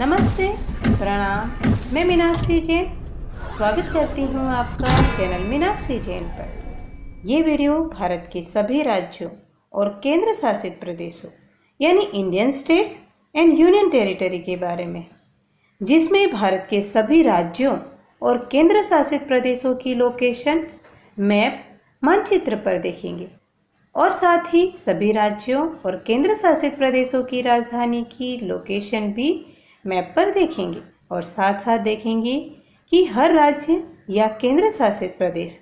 नमस्ते, प्रणाम। मैं मीनाक्षी जैन स्वागत करती हूँ आपका चैनल मीनाक्षी जैन पर। ये वीडियो भारत के सभी राज्यों और केंद्र शासित प्रदेशों यानी Indian states and union territory के बारे में, जिसमें भारत के सभी राज्यों और केंद्र शासित प्रदेशों की लोकेशन मैप मानचित्र पर देखेंगे और साथ ही सभी राज्यों और केंद्र शासित प्रदेशों की राजधानी की लोकेशन भी मैप पर देखेंगे और साथ साथ देखेंगे कि हर राज्य या केंद्र शासित प्रदेश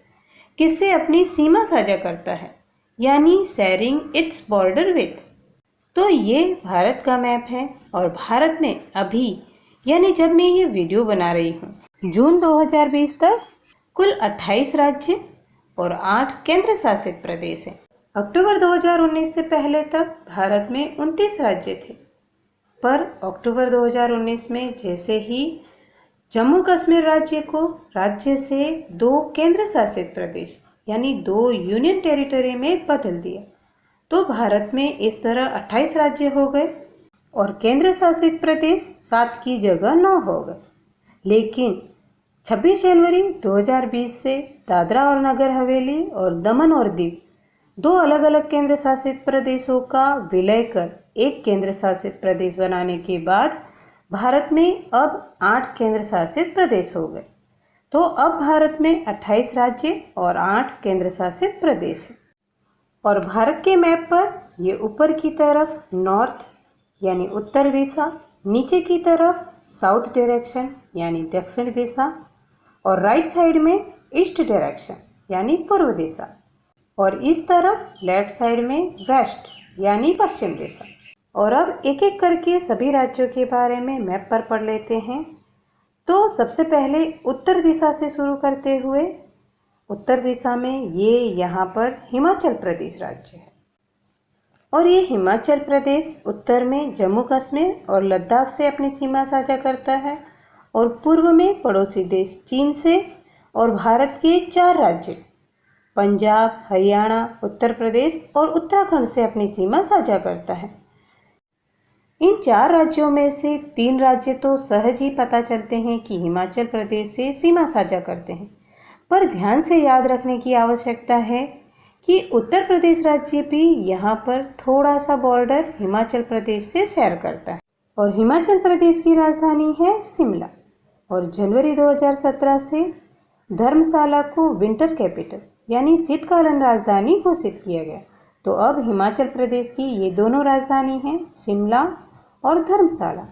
किससे अपनी सीमा साझा करता है, यानी शेयरिंग इट्स बॉर्डर विथ। तो ये भारत का मैप है और भारत में अभी यानी जब मैं ये वीडियो बना रही हूँ जून 2020 तक कुल 28 राज्य और 8 केंद्र शासित प्रदेश हैं। अक्टूबर 2019 से पहले तक भारत में 29 राज्य थे, पर अक्टूबर 2019 में जैसे ही जम्मू कश्मीर राज्य को राज्य से 2 केंद्र शासित प्रदेश यानी 2 यूनियन टेरिटरी में बदल दिया, तो भारत में इस तरह 28 राज्य हो गए और केंद्र शासित प्रदेश 7 की जगह 9 हो गए। लेकिन 26 जनवरी 2020 से दादरा और नगर हवेली और दमन और दीव 2 अलग अलग केंद्र शासित प्रदेशों का विलय कर एक केंद्र शासित प्रदेश बनाने के बाद भारत में अब 8 केंद्र शासित प्रदेश हो गए। तो अब भारत में 28 राज्य और 8 केंद्र शासित प्रदेश हैं। और भारत के मैप पर ये ऊपर की तरफ नॉर्थ यानी उत्तर दिशा, नीचे की तरफ साउथ डायरेक्शन यानी दक्षिण दिशा और राइट साइड में ईस्ट डायरेक्शन यानी पूर्व दिशा और इस तरफ लेफ्ट साइड में वेस्ट यानी पश्चिम दिशा। और अब एक एक करके सभी राज्यों के बारे में मैप पर पढ़ लेते हैं। तो सबसे पहले उत्तर दिशा से शुरू करते हुए उत्तर दिशा में ये यहाँ पर हिमाचल प्रदेश राज्य है और ये हिमाचल प्रदेश उत्तर में जम्मू कश्मीर और लद्दाख से अपनी सीमा साझा करता है और पूर्व में पड़ोसी देश चीन से और भारत के 4 राज्य पंजाब, हरियाणा, उत्तर प्रदेश और उत्तराखंड से अपनी सीमा साझा करता है। इन 4 राज्यों में से 3 राज्य तो सहज ही पता चलते हैं कि हिमाचल प्रदेश से सीमा साझा करते हैं, पर ध्यान से याद रखने की आवश्यकता है कि उत्तर प्रदेश राज्य भी यहाँ पर थोड़ा सा बॉर्डर हिमाचल प्रदेश से शेयर करता है और हिमाचल प्रदेश की राजधानी है शिमला और जनवरी 2017 से धर्मशाला को विंटर कैपिटल यानी शीतकालीन राजधानी घोषित किया गया। तो अब हिमाचल प्रदेश की ये दोनों राजधानी हैं शिमला और धर्मशाला,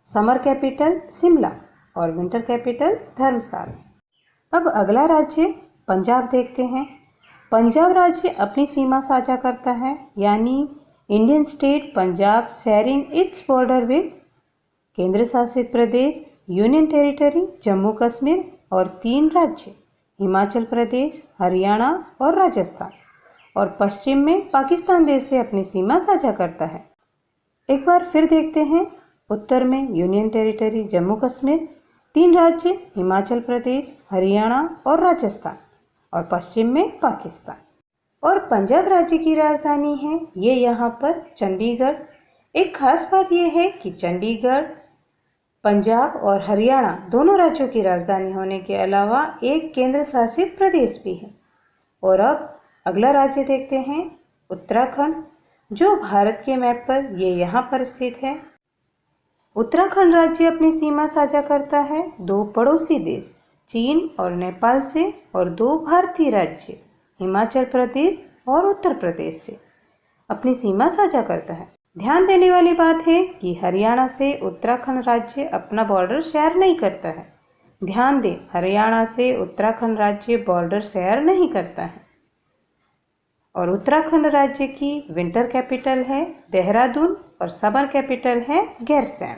समर कैपिटल शिमला और विंटर कैपिटल धर्मशाला। अब अगला राज्य पंजाब देखते हैं। पंजाब राज्य अपनी सीमा साझा करता है यानी Indian state Punjab sharing its border with केंद्र शासित प्रदेश यूनियन टेरिटरी जम्मू कश्मीर और 3 राज्य हिमाचल प्रदेश, हरियाणा और राजस्थान और पश्चिम में पाकिस्तान देश से अपनी सीमा साझा करता है। एक बार फिर देखते हैं। उत्तर में यूनियन टेरिटरी जम्मू कश्मीर, 3 राज्य हिमाचल प्रदेश, हरियाणा और राजस्थान और पश्चिम में पाकिस्तान। और पंजाब राज्य की राजधानी है ये यहाँ पर चंडीगढ़। एक खास बात यह है कि चंडीगढ़ पंजाब और हरियाणा दोनों राज्यों की राजधानी होने के अलावा एक केंद्र शासित प्रदेश भी है। और अब अगला राज्य देखते हैं उत्तराखंड, जो भारत के मैप पर ये यहाँ पर स्थित है। उत्तराखंड राज्य अपनी सीमा साझा करता है 2 पड़ोसी देश चीन और नेपाल से और 2 भारतीय राज्य हिमाचल प्रदेश और उत्तर प्रदेश से अपनी सीमा साझा करता है। ध्यान देने वाली बात है कि हरियाणा से उत्तराखंड राज्य अपना बॉर्डर शेयर नहीं करता है। ध्यान दें, हरियाणा से उत्तराखंड राज्य बॉर्डर शेयर नहीं करता है। और उत्तराखंड राज्य की विंटर कैपिटल है देहरादून और समर कैपिटल है गैरसैंण,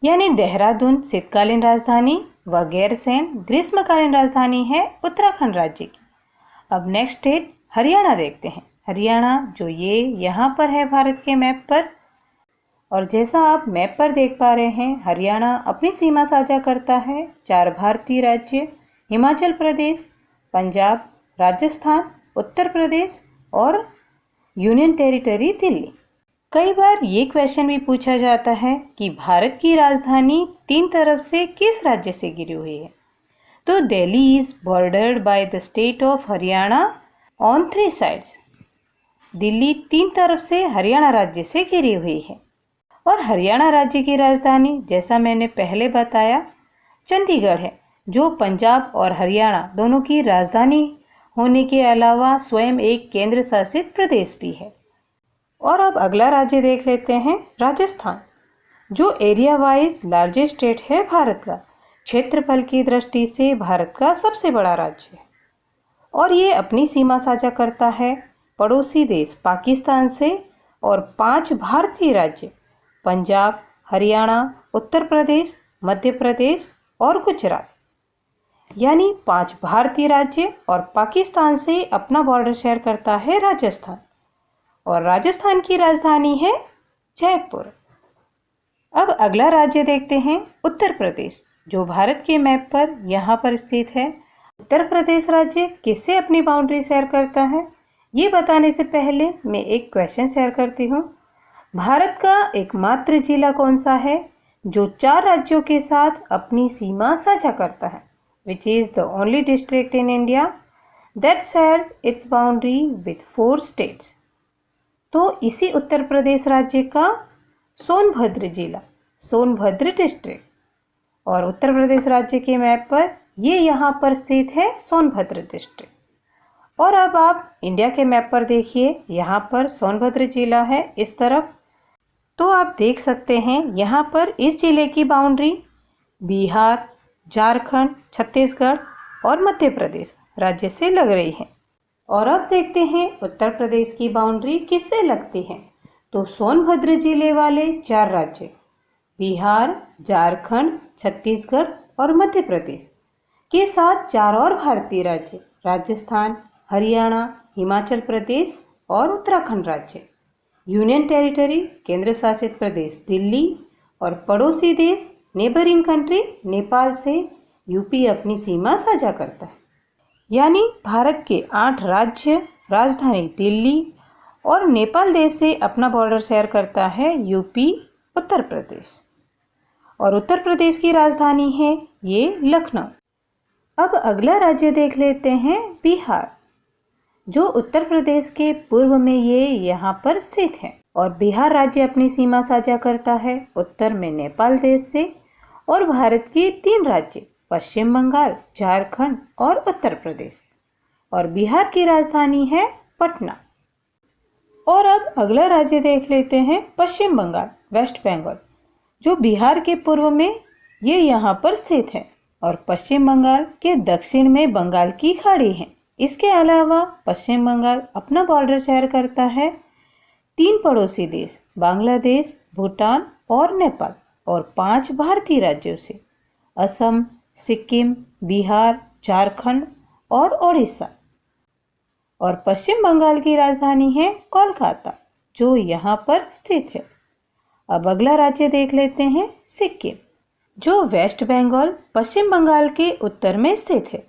यानी देहरादून शीतकालीन राजधानी व गैरसैंण ग्रीष्मकालीन राजधानी है उत्तराखंड राज्य की। अब नेक्स्ट स्टेट हरियाणा देखते हैं। हरियाणा जो ये यहाँ पर है भारत के मैप पर, और जैसा आप मैप पर देख पा रहे हैं हरियाणा अपनी सीमा साझा करता है 4 भारतीय राज्य हिमाचल प्रदेश, पंजाब, राजस्थान, उत्तर प्रदेश और यूनियन टेरिटरी दिल्ली। कई बार ये क्वेश्चन भी पूछा जाता है कि भारत की राजधानी 3 तरफ से किस राज्य से घिरी हुई है। तो Delhi is bordered by the state of Haryana on 3 sides. Delhi 3 तरफ से हरियाणा राज्य से घिरी हुई है और हरियाणा राज्य की राजधानी, जैसा मैंने पहले बताया, चंडीगढ़ है, जो पंजाब और हरियाणा दोनों की राजधानी होने के अलावा स्वयं एक केंद्र शासित प्रदेश भी है। और अब अगला राज्य देख लेते हैं, राजस्थान, जो एरिया वाइज लार्जेस्ट स्टेट है भारत का। क्षेत्रफल की दृष्टि से भारत का सबसे बड़ा राज्य है और ये अपनी सीमा साझा करता है पड़ोसी देश पाकिस्तान से और 5 भारतीय राज्य पंजाब, हरियाणा, उत्तर प्रदेश, मध्य प्रदेश और गुजरात। यानी 5 भारतीय राज्य और पाकिस्तान से अपना बॉर्डर शेयर करता है राजस्थान और राजस्थान की राजधानी है जयपुर। अब अगला राज्य देखते हैं, उत्तर प्रदेश, जो भारत के मैप पर यहाँ पर स्थित है। उत्तर प्रदेश राज्य किससे अपनी बाउंड्री शेयर करता है, ये बताने से पहले मैं एक क्वेश्चन शेयर करती हूँ। भारत का एकमात्र जिला कौन सा है जो 4 राज्यों के साथ अपनी सीमा साझा करता है? Which is the only district in India that shares it's boundary with 4 states. तो इसी उत्तर प्रदेश राज्य का सोनभद्र जिला, सोनभद्र डिस्ट्रिक्ट, और उत्तर प्रदेश राज्य के मैप पर ये यहाँ पर स्थित है सोनभद्र डिस्ट्रिक्ट। और अब आप इंडिया के मैप पर देखिए, यहाँ पर सोनभद्र जिला है इस तरफ। तो आप देख सकते हैं यहाँ पर इस जिले की बाउंड्री बिहार, झारखंड, छत्तीसगढ़ और मध्य प्रदेश राज्य से लग रही है। और अब देखते हैं उत्तर प्रदेश की बाउंड्री किससे लगती है। तो सोनभद्र जिले वाले 4 राज्य बिहार, झारखंड, छत्तीसगढ़ और मध्य प्रदेश के साथ 4 और भारतीय राज्य राजस्थान, हरियाणा, हिमाचल प्रदेश और उत्तराखंड राज्य, यूनियन टेरिटरी केंद्र शासित प्रदेश दिल्ली और पड़ोसी देश नेबरिंग कंट्री नेपाल से यूपी अपनी सीमा साझा करता है। यानी भारत के 8 राज्य राजधानी दिल्ली और नेपाल देश से अपना बॉर्डर शेयर करता है यूपी, उत्तर प्रदेश, और उत्तर प्रदेश की राजधानी है ये लखनऊ। अब अगला राज्य देख लेते हैं, बिहार, जो उत्तर प्रदेश के पूर्व में ये यहाँ पर स्थित है और बिहार राज्य अपनी सीमा साझा करता है उत्तर में नेपाल देश से और भारत के 3 राज्य पश्चिम बंगाल, झारखंड और उत्तर प्रदेश, और बिहार की राजधानी है पटना। और अब अगला राज्य देख लेते हैं, पश्चिम बंगाल, वेस्ट बंगाल, जो बिहार के पूर्व में ये यहाँ पर स्थित है और पश्चिम बंगाल के दक्षिण में बंगाल की खाड़ी है। इसके अलावा पश्चिम बंगाल अपना बॉर्डर शेयर करता है 3 पड़ोसी देश बांग्लादेश, भूटान और नेपाल और 5 भारतीय राज्यों से असम, सिक्किम, बिहार, झारखंड और ओडिशा, और पश्चिम बंगाल की राजधानी है कोलकाता, जो यहाँ पर स्थित है। अब अगला राज्य देख लेते हैं, सिक्किम, जो वेस्ट बंगाल, पश्चिम बंगाल के उत्तर में स्थित है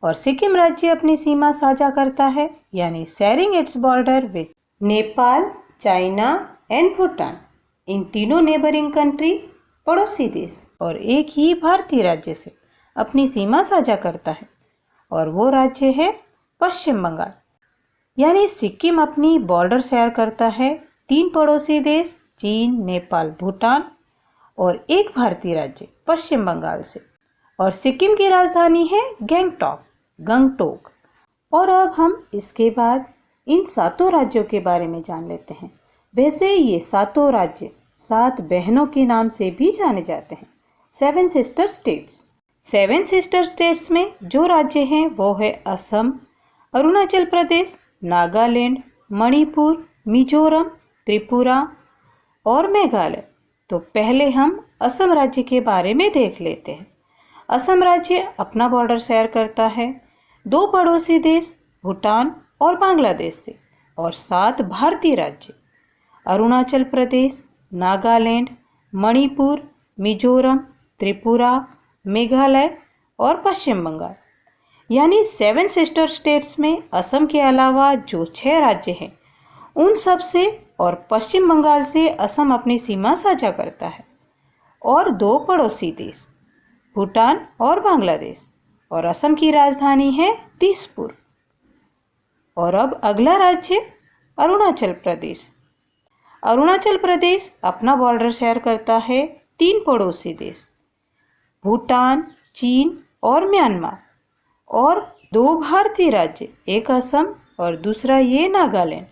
और सिक्किम राज्य अपनी सीमा साझा करता है, यानी sharing its border with Nepal, China and Bhutan, इन तीनों नेबरिंग कंट्री पड़ोसी देश और एक ही भारतीय राज्य से अपनी सीमा साझा करता है और वो राज्य है पश्चिम बंगाल। यानी सिक्किम अपनी बॉर्डर शेयर करता है 3 पड़ोसी देश चीन, नेपाल, भूटान और एक भारतीय राज्य पश्चिम बंगाल से, और सिक्किम की राजधानी है गंगटोक। और अब हम इसके बाद इन 7 राज्यों के बारे में जान लेते हैं। वैसे ये 7 राज्य 7 बहनों के नाम से भी जाने जाते हैं, 7 सिस्टर स्टेट्स। 7 सिस्टर स्टेट्स में जो राज्य हैं वो है असम, अरुणाचल प्रदेश, नागालैंड, मणिपुर, मिजोरम, त्रिपुरा और मेघालय। तो पहले हम असम राज्य के बारे में देख लेते हैं। असम राज्य अपना बॉर्डर शेयर करता है 2 पड़ोसी देश भूटान और बांग्लादेश से और 7 भारतीय राज्य अरुणाचल प्रदेश, नागालैंड, मणिपुर, मिजोरम, त्रिपुरा, मेघालय और पश्चिम बंगाल। यानी 7 सिस्टर स्टेट्स में असम के अलावा जो 6 राज्य हैं उन सब से और पश्चिम बंगाल से असम अपनी सीमा साझा करता है। और 2 पड़ोसी देश भूटान और बांग्लादेश। और असम की राजधानी है दिसपुर। और अब अगला राज्य अरुणाचल प्रदेश। अरुणाचल प्रदेश अपना बॉर्डर शेयर करता है 3 पड़ोसी देश भूटान, चीन और म्यांमार। और 2 भारतीय राज्य, एक असम और दूसरा ये नागालैंड।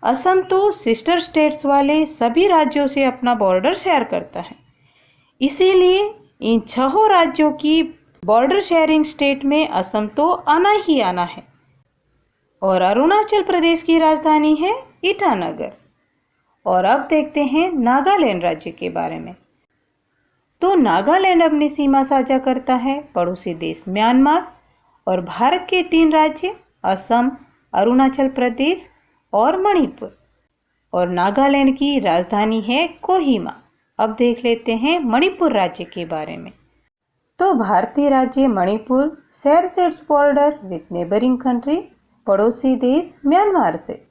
असम तो सिस्टर स्टेट्स वाले सभी राज्यों से अपना बॉर्डर शेयर करता है, इसीलिए इन 6 राज्यों की बॉर्डर शेयरिंग स्टेट में असम तो आना ही आना है। और अरुणाचल प्रदेश की राजधानी है ईटानगर। और अब देखते हैं नागालैंड राज्य के बारे में। तो नागालैंड अपनी सीमा साझा करता है पड़ोसी देश म्यांमार और भारत के 3 राज्य असम, अरुणाचल प्रदेश और मणिपुर। और नागालैंड की राजधानी है कोहिमा। अब देख लेते हैं मणिपुर राज्य के बारे में। तो भारतीय राज्य Manipur shares its border with neighbouring country, पड़ोसी देश म्यांमार से।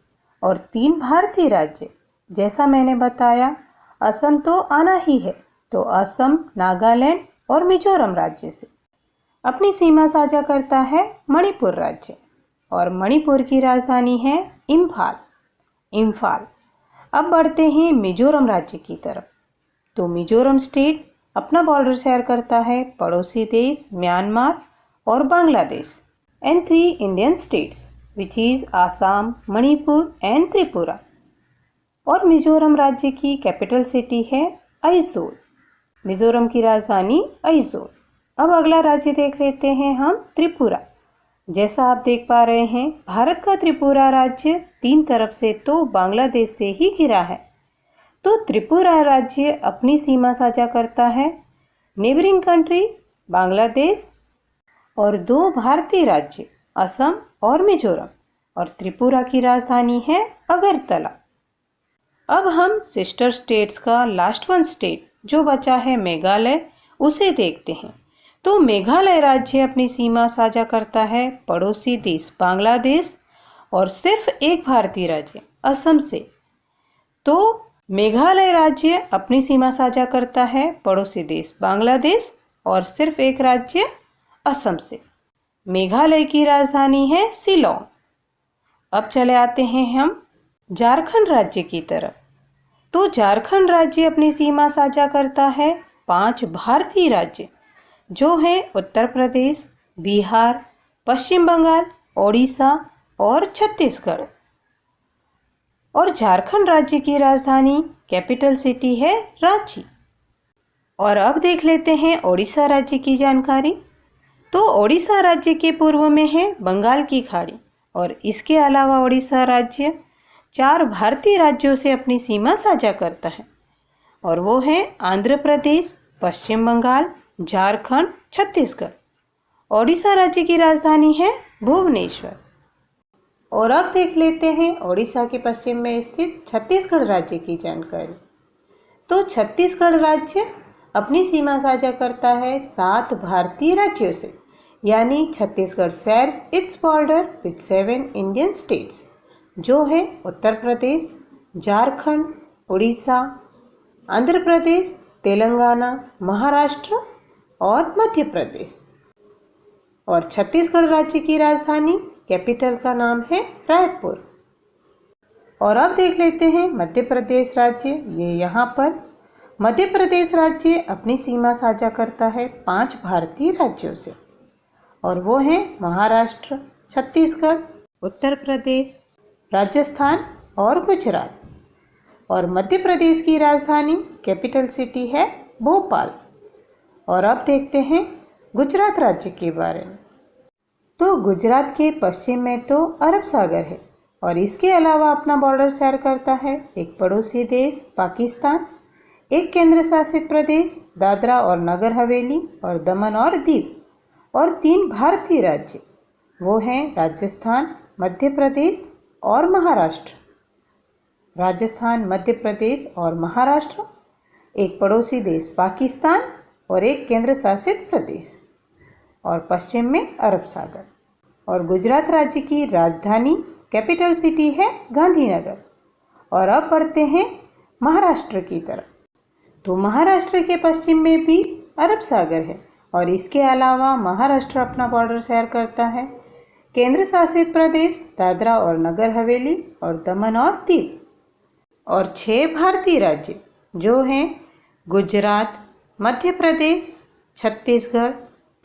और 3 भारतीय राज्य, जैसा मैंने बताया असम तो आना ही है, तो असम, नागालैंड और मिजोरम राज्य से अपनी सीमा साझा करता है मणिपुर राज्य। और मणिपुर की राजधानी है इम्फाल। अब बढ़ते हैं मिजोरम राज्य की तरफ। तो मिजोरम स्टेट अपना बॉर्डर शेयर करता है पड़ोसी देश म्यांमार और Bangladesh and 3 Indian states which is Assam, Manipur and Tripura. और मिजोरम राज्य की कैपिटल सिटी है आइजोल। मिजोरम की राजधानी आइजोल। अब अगला राज्य देख लेते हैं हम त्रिपुरा। जैसा आप देख पा रहे हैं भारत का त्रिपुरा राज्य 3 तरफ से तो बांग्लादेश से ही घिरा है। तो त्रिपुरा राज्य अपनी सीमा साझा करता है नेबरिंग कंट्री बांग्लादेश और 2 भारतीय राज्य असम और मिजोरम। और त्रिपुरा की राजधानी है अगरतला। अब हम सिस्टर स्टेट्स का लास्ट वन स्टेट जो बचा है मेघालय, उसे देखते हैं। तो मेघालय राज्य अपनी सीमा साझा करता है पड़ोसी देश बांग्लादेश और सिर्फ एक भारतीय राज्य असम से। तो मेघालय राज्य अपनी सीमा साझा करता है पड़ोसी देश बांग्लादेश और सिर्फ एक राज्य असम से। मेघालय की राजधानी है शिलोंग। अब चले आते हैं हम झारखंड राज्य की तरफ। तो झारखंड राज्य अपनी सीमा साझा करता है 5 भारतीय राज्य जो हैं उत्तर प्रदेश, बिहार, पश्चिम बंगाल, ओडिशा और छत्तीसगढ़। और झारखंड राज्य की राजधानी कैपिटल सिटी है रांची। और अब देख लेते हैं ओडिशा राज्य की जानकारी। तो ओडिशा राज्य के पूर्व में है बंगाल की खाड़ी और इसके अलावा ओडिशा राज्य 4 भारतीय राज्यों से अपनी सीमा साझा करता है और वो है आंध्र प्रदेश, पश्चिम बंगाल, झारखंड, छत्तीसगढ़। ओडिशा राज्य की राजधानी है भुवनेश्वर। और अब देख लेते हैं ओडिशा के पश्चिम में स्थित छत्तीसगढ़ राज्य की जानकारी। तो छत्तीसगढ़ राज्य अपनी सीमा साझा करता है 7 भारतीय राज्यों से, यानी Chhattisgarh shares its border with 7 Indian states जो है उत्तर प्रदेश, झारखंड, उड़ीसा, आंध्र प्रदेश, तेलंगाना, महाराष्ट्र और मध्य प्रदेश। और छत्तीसगढ़ राज्य की राजधानी कैपिटल का नाम है रायपुर। और अब देख लेते हैं मध्य प्रदेश राज्य। ये यहाँ पर मध्य प्रदेश राज्य अपनी सीमा साझा करता है 5 भारतीय राज्यों से और वो हैं महाराष्ट्र, छत्तीसगढ़, उत्तर प्रदेश, राजस्थान और गुजरात। और मध्य प्रदेश की राजधानी कैपिटल सिटी है भोपाल। और अब देखते हैं गुजरात राज्य के बारे में। तो गुजरात के पश्चिम में तो अरब सागर है और इसके अलावा अपना बॉर्डर शेयर करता है एक पड़ोसी देश पाकिस्तान, एक केंद्र शासित प्रदेश दादरा और नगर हवेली और दमन और दीव और 3 भारतीय राज्य वो हैं राजस्थान, मध्य प्रदेश और महाराष्ट्र। राजस्थान, मध्य प्रदेश और महाराष्ट्र, एक पड़ोसी देश पाकिस्तान और एक केंद्र शासित प्रदेश और पश्चिम में अरब सागर। और गुजरात राज्य की राजधानी कैपिटल सिटी है गांधीनगर और अब बढ़ते हैं महाराष्ट्र की तरफ। तो महाराष्ट्र के पश्चिम में भी अरब सागर है और इसके अलावा महाराष्ट्र अपना बॉर्डर शेयर करता है केंद्र शासित प्रदेश दादरा और नगर हवेली और दमन और दीव और 6 भारतीय राज्य जो हैं गुजरात, मध्य प्रदेश, छत्तीसगढ़,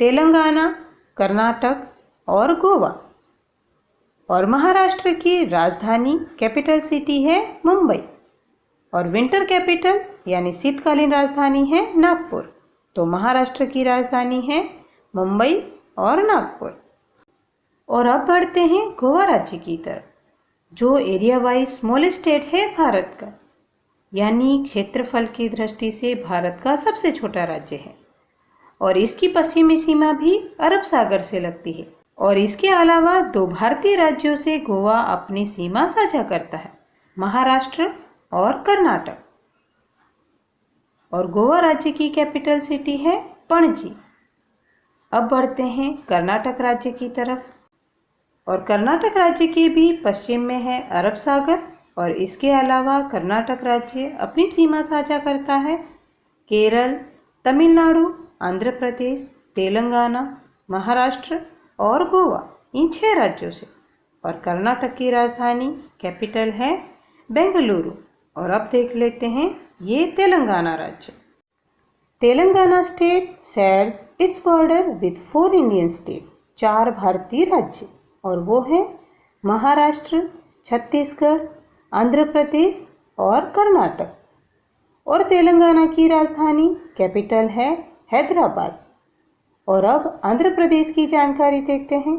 तेलंगाना, कर्नाटक और गोवा। और महाराष्ट्र की राजधानी कैपिटल सिटी है मुंबई और विंटर कैपिटल यानी शीतकालीन राजधानी है नागपुर। तो महाराष्ट्र की राजधानी है मुंबई और नागपुर। और अब बढ़ते हैं गोवा राज्य की तरफ जो एरिया वाइज स्मॉलेस्ट स्टेट है भारत का, यानी क्षेत्रफल की दृष्टि से भारत का सबसे छोटा राज्य है और इसकी पश्चिमी सीमा भी अरब सागर से लगती है। और इसके अलावा 2 भारतीय राज्यों से गोवा अपनी सीमा साझा करता है, महाराष्ट्र और कर्नाटक। और गोवा राज्य की कैपिटल सिटी है पणजी। अब बढ़ते हैं कर्नाटक राज्य की तरफ और कर्नाटक राज्य के भी पश्चिम में है अरब सागर और इसके अलावा कर्नाटक राज्य अपनी सीमा साझा करता है केरल, तमिलनाडु, आंध्र प्रदेश, तेलंगाना, महाराष्ट्र और गोवा, इन 6 राज्यों से। और कर्नाटक की राजधानी कैपिटल है बेंगलुरु। और अब देख लेते हैं ये तेलंगाना राज्य। Telangana state shares it's border with 4 Indian state, 4 भारतीय राज्य, और वो है महाराष्ट्र, छत्तीसगढ़, आंध्र प्रदेश और कर्नाटक। और तेलंगाना की राजधानी कैपिटल है हैदराबाद। और अब आंध्र प्रदेश की जानकारी देखते हैं।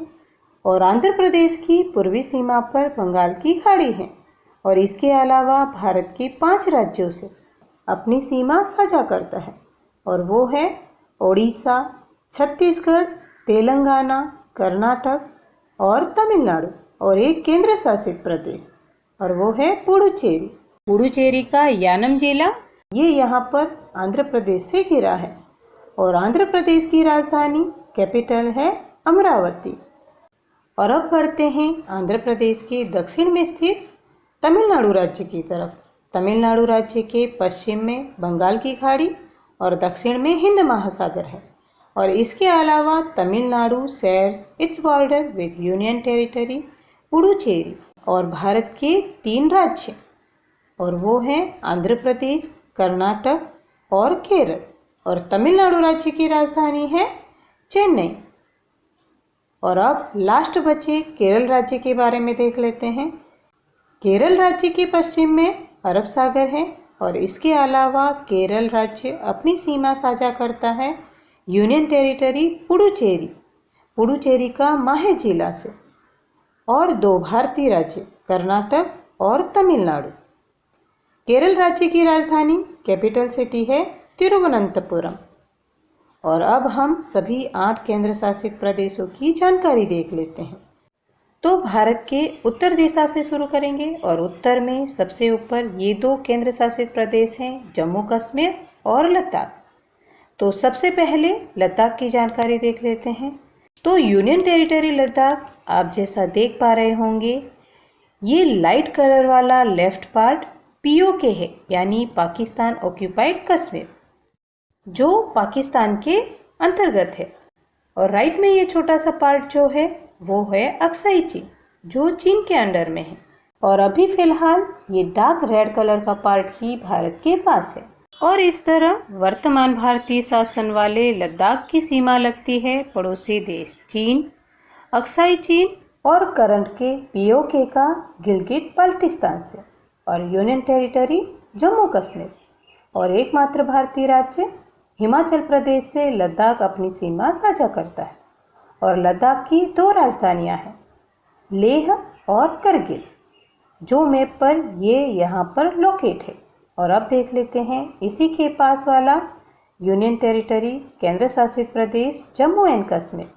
और आंध्र प्रदेश की पूर्वी सीमा पर बंगाल की खाड़ी है और इसके अलावा भारत के 5 राज्यों से अपनी सीमा साझा करता है और वो है ओडिशा, छत्तीसगढ़, तेलंगाना, कर्नाटक और तमिलनाडु और एक केंद्र शासित प्रदेश और वो है पुडुचेरी। पुडुचेरी का यानम जिला ये यहाँ पर आंध्र प्रदेश से घिरा है और आंध्र प्रदेश की राजधानी कैपिटल है अमरावती। और अब बढ़ते हैं आंध्र प्रदेश के दक्षिण में स्थित तमिलनाडु राज्य की तरफ। तमिलनाडु राज्य के पश्चिम में बंगाल की खाड़ी और दक्षिण में हिंद महासागर है और इसके अलावा Tamil Nadu shares it's border with union territory Puducherry और भारत के 3 राज्य और वो हैं आंध्र प्रदेश, कर्नाटक और केरल। और तमिलनाडु राज्य की राजधानी है चेन्नई। और अब लास्ट बचे केरल राज्य के बारे में देख लेते हैं। केरल राज्य के पश्चिम में अरब सागर है और इसके अलावा केरल राज्य अपनी सीमा साझा करता है यूनियन टेरिटरी पुडुचेरी, पुडुचेरी का माहे जिला से और 2 भारतीय राज्य कर्नाटक और तमिलनाडु। केरल राज्य की राजधानी कैपिटल सिटी है तिरुवनंतपुरम। और अब हम सभी 8 केंद्र शासित प्रदेशों की जानकारी देख लेते हैं। तो भारत के उत्तर दिशा से शुरू करेंगे और उत्तर में सबसे ऊपर ये 2 केंद्र शासित प्रदेश हैं, जम्मू कश्मीर और लद्दाख। तो सबसे पहले लद्दाख की जानकारी देख लेते हैं। तो यूनियन टेरिटरी लद्दाख आप जैसा देख पा रहे होंगे ये लाइट कलर वाला लेफ्ट पार्ट पीओके है, यानी पाकिस्तान ऑक्यूपाइड कश्मीर, जो पाकिस्तान के अंतर्गत है। और राइट में ये छोटा सा पार्ट जो है वो है अक्साई चीन, जो चीन के अंडर में है। और अभी फिलहाल ये डार्क रेड कलर का पार्ट ही भारत के पास है। और इस तरह वर्तमान भारतीय शासन वाले लद्दाख की सीमा लगती है पड़ोसी देश चीन, अक्साई चीन और करंट के पीओके का गिलगिट बाल्टिस्तान से और यूनियन टेरिटरी जम्मू कश्मीर और एकमात्र भारतीय राज्य हिमाचल प्रदेश से लद्दाख अपनी सीमा साझा करता है। और लद्दाख की 2 राजधानियां हैं, लेह और करगिल, जो मैप पर ये यहाँ पर लोकेट है। और अब देख लेते हैं इसी के पास वाला यूनियन टेरिटरी केंद्र शासित प्रदेश जम्मू एंड कश्मीर।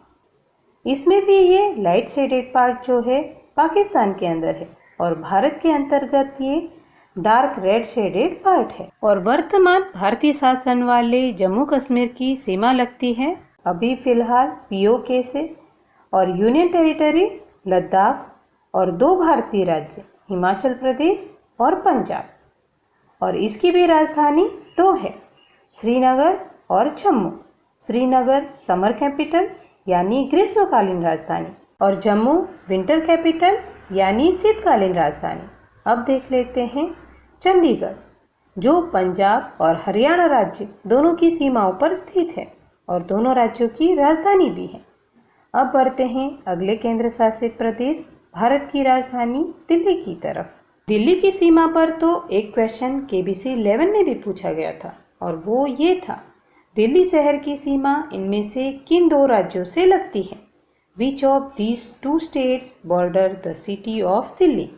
इसमें भी ये लाइट शेडेड पार्ट जो है पाकिस्तान के अंदर है और भारत के अंतर्गत ये डार्क रेड शेडेड पार्ट है। और वर्तमान भारतीय शासन वाले जम्मू कश्मीर की सीमा लगती है अभी फिलहाल पीओके से और यूनियन टेरिटरी लद्दाख और 2 भारतीय राज्य हिमाचल प्रदेश और पंजाब। और इसकी भी राजधानी 2 है, श्रीनगर और जम्मू। श्रीनगर समर कैपिटल यानी ग्रीष्मकालीन राजधानी और जम्मू विंटर कैपिटल यानी शीतकालीन राजधानी। अब देख लेते हैं चंडीगढ़, जो पंजाब और हरियाणा राज्य दोनों की सीमाओं पर स्थित है और दोनों राज्यों की राजधानी भी है। अब बढ़ते हैं अगले केंद्र शासित प्रदेश भारत की राजधानी दिल्ली की तरफ। दिल्ली की सीमा पर तो एक क्वेश्चन KBC 11 में भी पूछा गया था और वो ये था, दिल्ली शहर की सीमा इनमें से किन 2 राज्यों से लगती है? Which of these 2 states border the city of Delhi?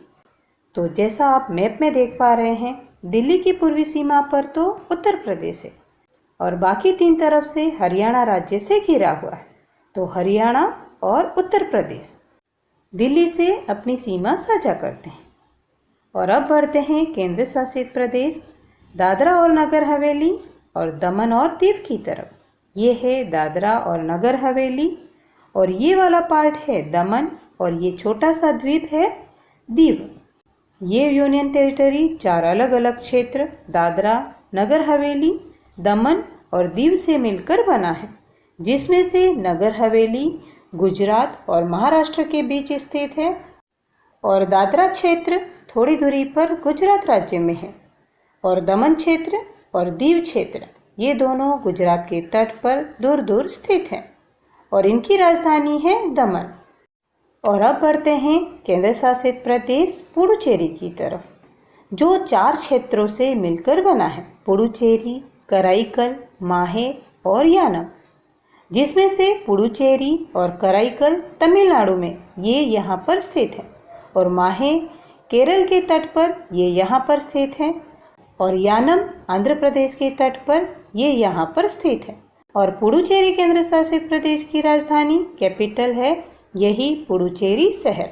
तो जैसा आप मैप में देख पा रहे हैं, दिल्ली की पूर्वी सीमा पर तो उत्तर प्रदेश है और बाकी 3 तरफ से हरियाणा राज्य से घिरा हुआ है। तो हरियाणा और उत्तर प्रदेश दिल्ली से अपनी सीमा साझा करते हैं। और अब बढ़ते हैं केंद्र शासित प्रदेश दादरा और नगर हवेली और दमन और दीव की तरफ। ये है दादरा और नगर हवेली और ये वाला पार्ट है दमन और ये छोटा सा द्वीप है दीव। ये यूनियन टेरिटरी 4 अलग अलग क्षेत्र दादरा, नगर हवेली, दमन और दीव से मिलकर बना है, जिसमें से नगर हवेली गुजरात और महाराष्ट्र के बीच स्थित है और दादरा क्षेत्र थोड़ी दूरी पर गुजरात राज्य में है और दमन क्षेत्र और दीव क्षेत्र ये दोनों गुजरात के तट पर दूर दूर स्थित हैं और इनकी राजधानी है दमन। और अब बढ़ते हैं केंद्र शासित प्रदेश पुडुचेरी की तरफ, जो 4 क्षेत्रों से मिलकर बना है, पुडुचेरी, कराईकल, माहे और यानम, जिसमें से पुडुचेरी और कराईकल तमिलनाडु में ये यहाँ पर स्थित है और माहे केरल के तट पर ये यहाँ पर स्थित है और यानम आंध्र प्रदेश के तट पर ये यहाँ पर स्थित है। और पुडुचेरी केंद्र शासित प्रदेश की राजधानी कैपिटल है यही पुडुचेरी शहर।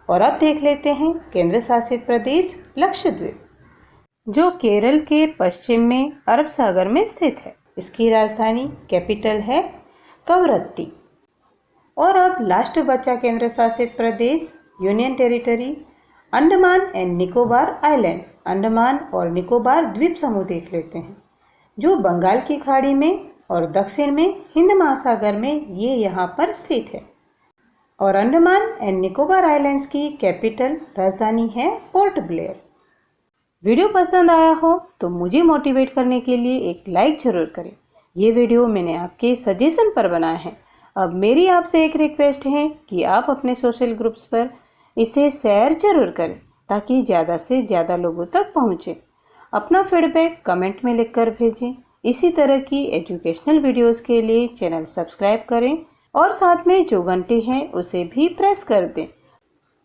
और अब देख लेते हैं केंद्र शासित प्रदेश लक्षद्वीप, जो केरल के पश्चिम में अरब सागर में स्थित है। इसकी राजधानी कैपिटल है कवरत्ती। और अब लास्ट बचा केंद्र शासित प्रदेश union territory Andaman and Nicobar island, Andaman और निकोबार द्वीप समूह देख लेते हैं, जो बंगाल की खाड़ी में और दक्षिण में हिंद महासागर में ये यहाँ पर स्थित है। और अंडमान एंड निकोबार आइलैंड्स की कैपिटल राजधानी है पोर्ट ब्लेयर। वीडियो पसंद आया हो तो मुझे मोटिवेट करने के लिए एक लाइक जरूर करें। ये वीडियो मैंने आपके सजेशन पर बनाया है। अब मेरी आपसे एक रिक्वेस्ट है कि आप अपने सोशल ग्रुप्स पर इसे शेयर जरूर करें ताकि ज़्यादा से ज़्यादा लोगों तक पहुँचे। अपना फीडबैक कमेंट में लिखकर भेजें। इसी तरह की एजुकेशनल वीडियोस के लिए चैनल सब्सक्राइब करें और साथ में जो घंटी है उसे भी प्रेस कर दें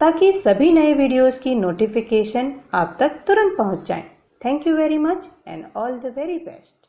ताकि सभी नए वीडियोस की नोटिफिकेशन आप तक तुरंत पहुंच जाए। Thank you very much and all the very best.